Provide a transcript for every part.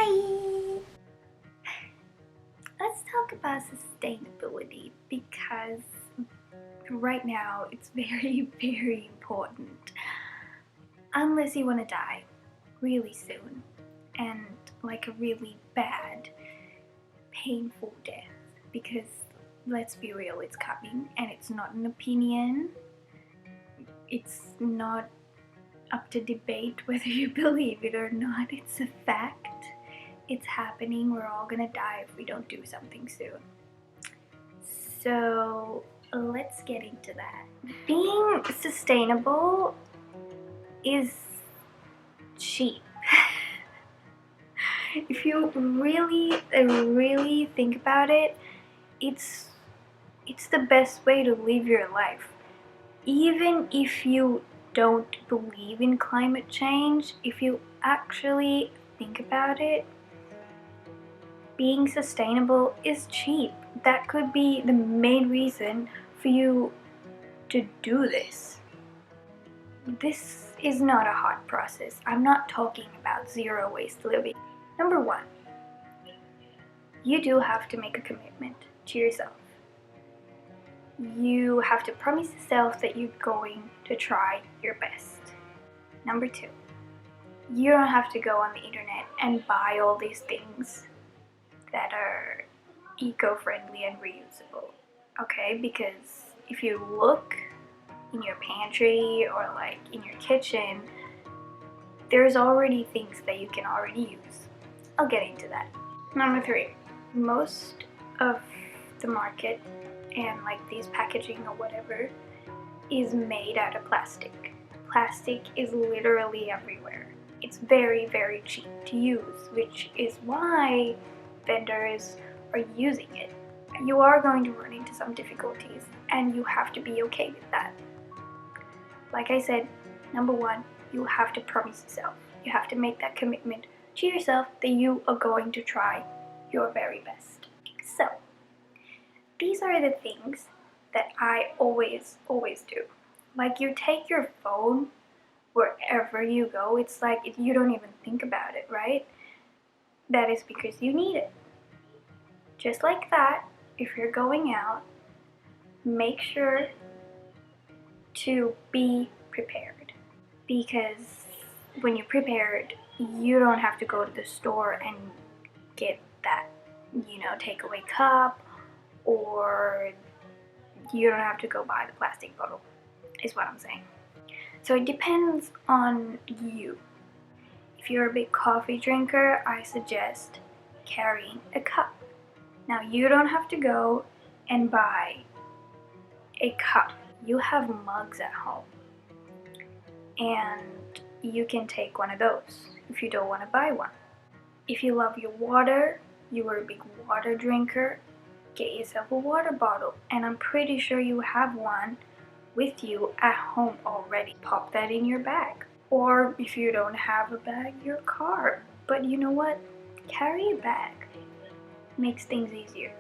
Hi! Let's talk about sustainability because right now it's very, very important. Unless you want to die really soon and like a really bad, painful death, because let's be real, it's coming and it's not an opinion. It's not up to debate whether you believe it or not. It's a fact. It's happening. We're all gonna die if we don't do something soon. So let's get into that. Being sustainable is cheap. If you really think about it, it's the best way to live your life. Even if you don't believe in climate change, if you actually think about it, being sustainable is cheap. That could be the main reason for you to do this. This is not a hard process. I'm not talking about zero waste living. Number one, you do have to make a commitment to yourself. You have to promise yourself that you're going to try your best. Number two, you don't have to go on the internet and buy all these things that are eco-friendly and reusable, okay? Because if you look in your pantry or like in your kitchen, there's already things that you can already use. I'll get into that. Number three, most of the market and like these packaging or whatever is made out of plastic. Plastic is literally everywhere. It's very, very cheap to use, which is why vendors are using it. You are going to run into some difficulties and you have to be okay with that. Like I said, number one, you have to promise yourself. You have to make that commitment to yourself that you are going to try your very best. So, these are the things that I always do. Like, you take your phone wherever you go. It's like you don't even think about it, right? That is because you need it. Just like that, if you're going out, make sure to be prepared. Because when you're prepared, you don't have to go to the store and get that, takeaway cup, or you don't have to go buy the plastic bottle, is what I'm saying. So it depends on you. If you're a big coffee drinker, I suggest carrying a cup. Now, you don't have to go and buy a cup. You have mugs at home, and you can take one of those if you don't want to buy one. If you love your water, you are a big water drinker, get yourself a water bottle, and I'm pretty sure you have one with you at home already. Pop that in your bag. Or if you don't have a bag, your car. But you know what? Carry a bag. Makes things easier.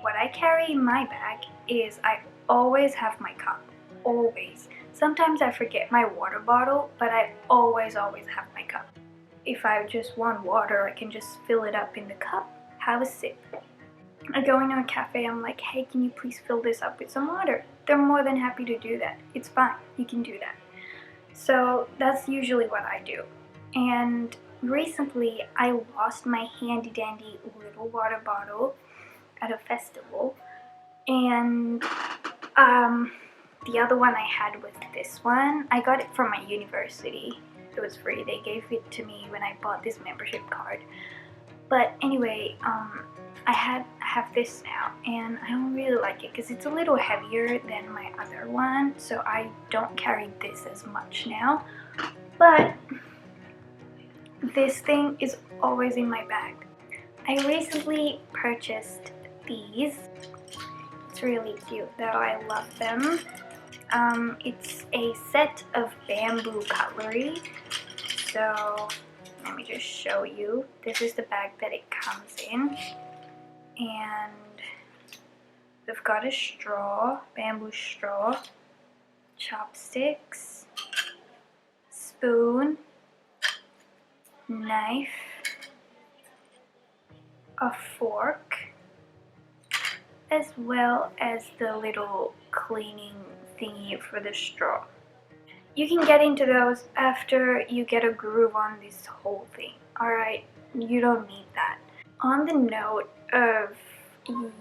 What I carry in my bag is I always have my cup. Always. Sometimes I forget my water bottle, but I always have my cup. If I just want water, I can just fill it up in the cup, have a sip. I go into a cafe, I'm like, hey, can you please fill this up with some water? They're more than happy to do that. It's fine, you can do that. So that's usually what I do. And recently I lost my handy dandy little water bottle at a festival, and the other one I had was this one. I got it from my university. It was free. They gave it to me when I bought this membership card. But anyway, I have this now, and I don't really like it because it's a little heavier than my other one, so I don't carry this as much now. But this thing is always in my bag. I recently purchased these. It's really cute though, I love them. It's a set of bamboo cutlery. So let me just show you. This is the bag that it comes in. And we've got a straw, bamboo straw, chopsticks, spoon, knife, a fork, as well as the little cleaning thingy for the straw. You can get into those after you get a groove on this whole thing, alright? You don't need that. On the note of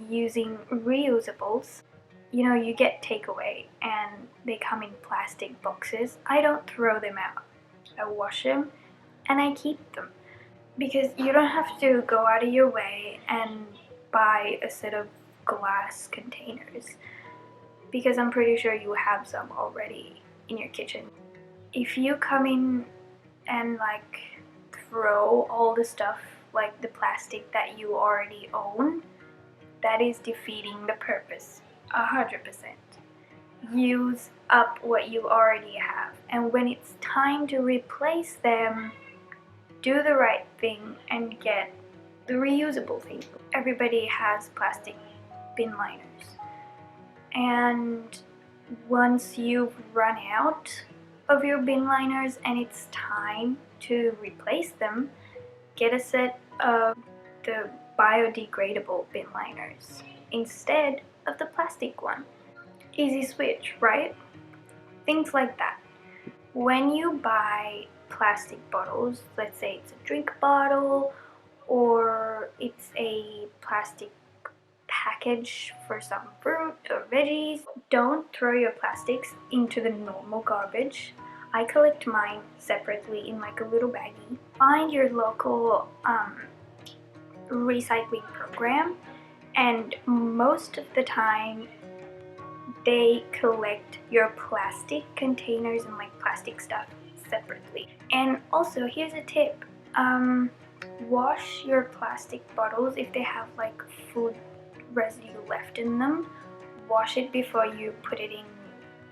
using reusables, you know, you get takeaway and they come in plastic boxes. I don't throw them out. I wash them and I keep them. Because you don't have to go out of your way and buy a set of glass containers. Because I'm pretty sure you have some already in your kitchen. If you come in and like throw all the stuff, like the plastic that you already own, that is defeating the purpose 100%. Use up what you already have, and when it's time to replace them, do the right thing and get the reusable thing. Everybody has plastic bin liners, and once you've run out of your bin liners and it's time to replace them, get a set of the biodegradable bin liners instead of the plastic one. Easy switch, right? Things like that. When you buy plastic bottles, let's say it's a drink bottle or it's a plastic package for some fruit or veggies, don't throw your plastics into the normal garbage. I collect mine separately in like a little baggie. Find your local recycling program, and most of the time they collect your plastic containers and like plastic stuff separately. And also, here's a tip. Wash your plastic bottles if they have like food residue left in them. Wash it before you put it in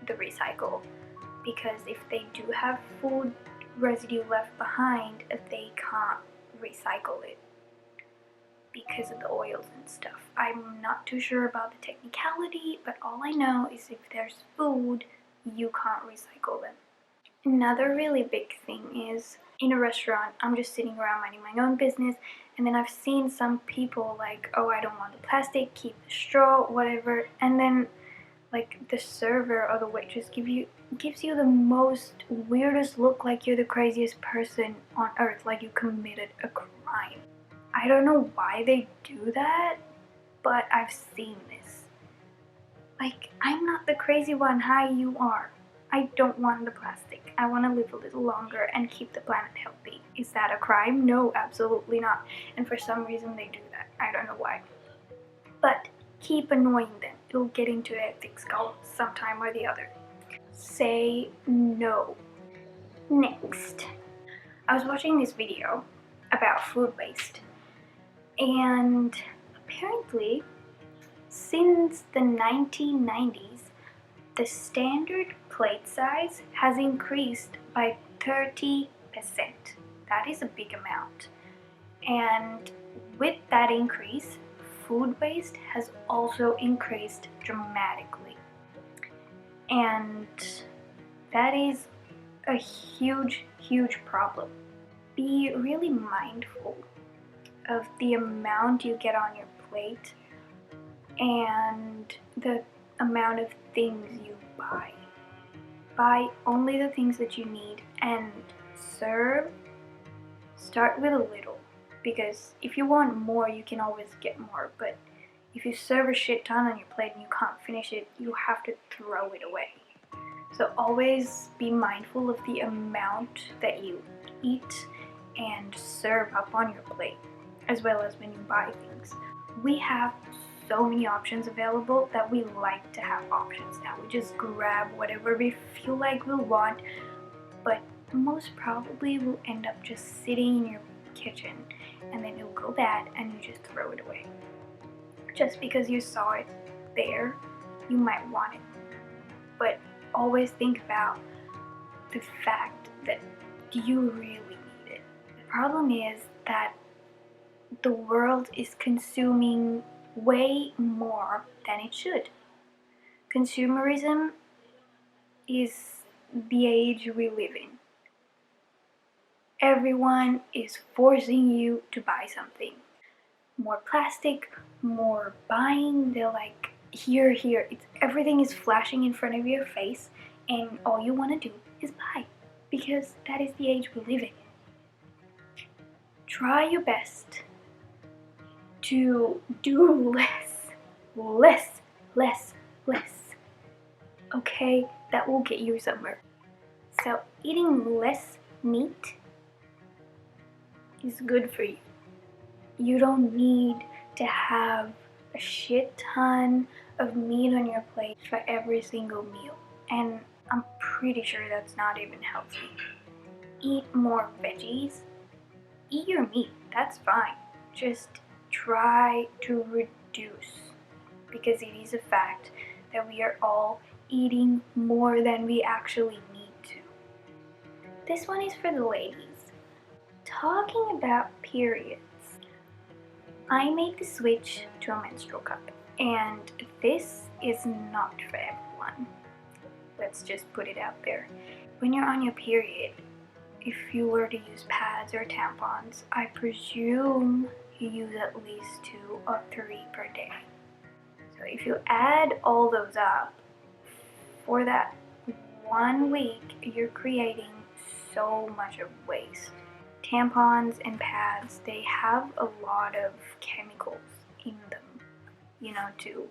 the recycle, because if they do have food residue left behind, they can't recycle it because of the oils and stuff. I'm not too sure about the technicality, but all I know is if there's food, you can't recycle them. Another really big thing is, in a restaurant, I'm just sitting around minding my own business, and then I've seen some people like, oh, I don't want the plastic, keep the straw, whatever, and then like the server or the waitress gives you the most weirdest look, like you're the craziest person on earth, like you committed a crime. I don't know why they do that, but I've seen this. Like, I'm not the crazy one, hi, you are. I don't want the plastic. I want to live a little longer and keep the planet healthy. Is that a crime? No, absolutely not. And for some reason they do that. I don't know why. But keep annoying them. It'll get into ethics call sometime or the other. Say no. Next, I was watching this video about food waste, and apparently since the 1990s the standard plate size has increased by 30%. That is a big amount. And with that increase, food waste has also increased dramatically. And that is a huge, huge problem. Be really mindful of the amount you get on your plate and the amount of things you buy. Buy only the things that you need, and start with a little, because if you want more you can always get more, but if you serve a shit ton on your plate and you can't finish it, you have to throw it away. So always be mindful of the amount that you eat and serve up on your plate, as well as when you buy things. We have so many options available that we like to have options now. We just grab whatever we feel like we'll want, but most probably will end up just sitting in your kitchen and then it'll go bad and you just throw it away. Just because you saw it there, you might want it. But always think about the fact that, do you really need it? The problem is that the world is consuming way more than it should. Consumerism is the age we live in. Everyone is forcing you to buy something. more plastic, more buying. They're like, here, here. Everything is flashing in front of your face, and all you want to do is buy, because that is the age we live in. Try your best to do less. Okay, that will get you somewhere. So eating less meat is good for you. You don't need to have a shit ton of meat on your plate for every single meal. And I'm pretty sure that's not even healthy. Eat more veggies. Eat your meat, that's fine. Just try to reduce, because it is a fact that we are all eating more than we actually need to. This one is for the ladies. Talking about periods, I made the switch to a menstrual cup, and this is not for everyone. Let's just put it out there. When you're on your period, if you were to use pads or tampons, I presume you use at least 2 or 3 per day. So if you add all those up, for that 1 week, you're creating so much of waste. Tampons and pads, they have a lot of chemicals in them, you know, to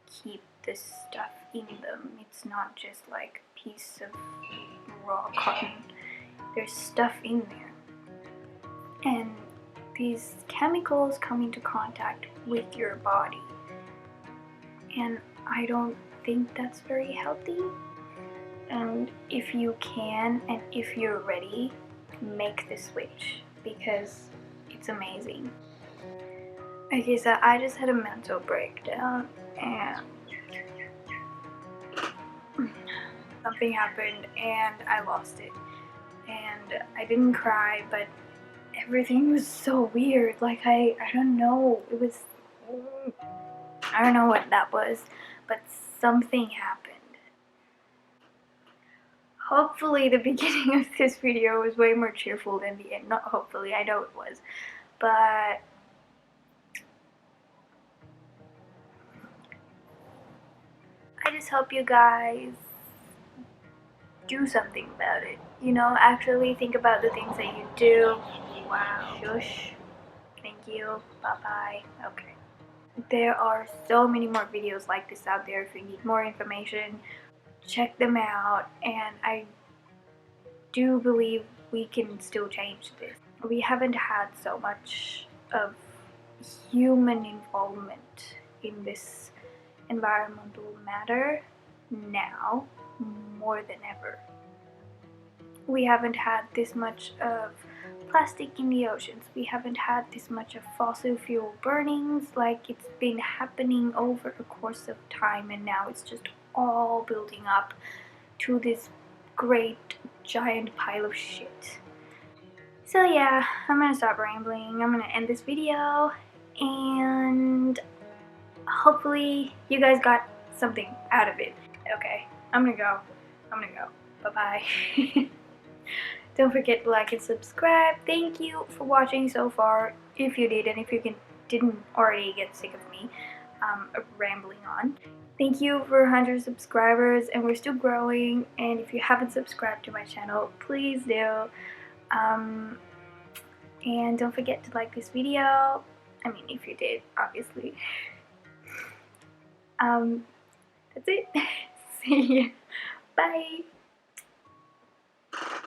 keep this stuff in them. It's not just like a piece of raw cotton. There's stuff in there. And these chemicals come into contact with your body. And I don't think that's very healthy. And if you can, and if you're ready, make the switch, because it's amazing. Okay, so I just had a mental breakdown, and something happened and I lost it. And I didn't cry, but everything was so weird. Like, I don't know, it was, I don't know what that was, but something happened. Hopefully the beginning of this video was way more cheerful than the end. Not hopefully, I know it was. But I just hope you guys do something about it. You know, actually think about the things that you do. Wow. Shush. Thank you. Bye-bye. Okay. There are so many more videos like this out there. If you need more information, check them out. And I do believe we can still change this. We haven't had so much of human involvement in this environmental matter now more than ever. We haven't had this much of plastic in the oceans. We haven't had this much of fossil fuel burnings. Like, it's been happening over a course of time, and now it's just all building up to this great giant pile of shit. So yeah, I'm gonna stop rambling. I'm gonna end this video, and hopefully you guys got something out of it. Okay, I'm gonna go. Bye-bye. Don't forget to like and subscribe. Thank you for watching so far, if you did, and if you didn't already get sick of me rambling on. Thank you for 100 subscribers, and we're still growing. And if you haven't subscribed to my channel, please do. And don't forget to like this video. I mean, if you did, obviously. That's it. See ya. Bye.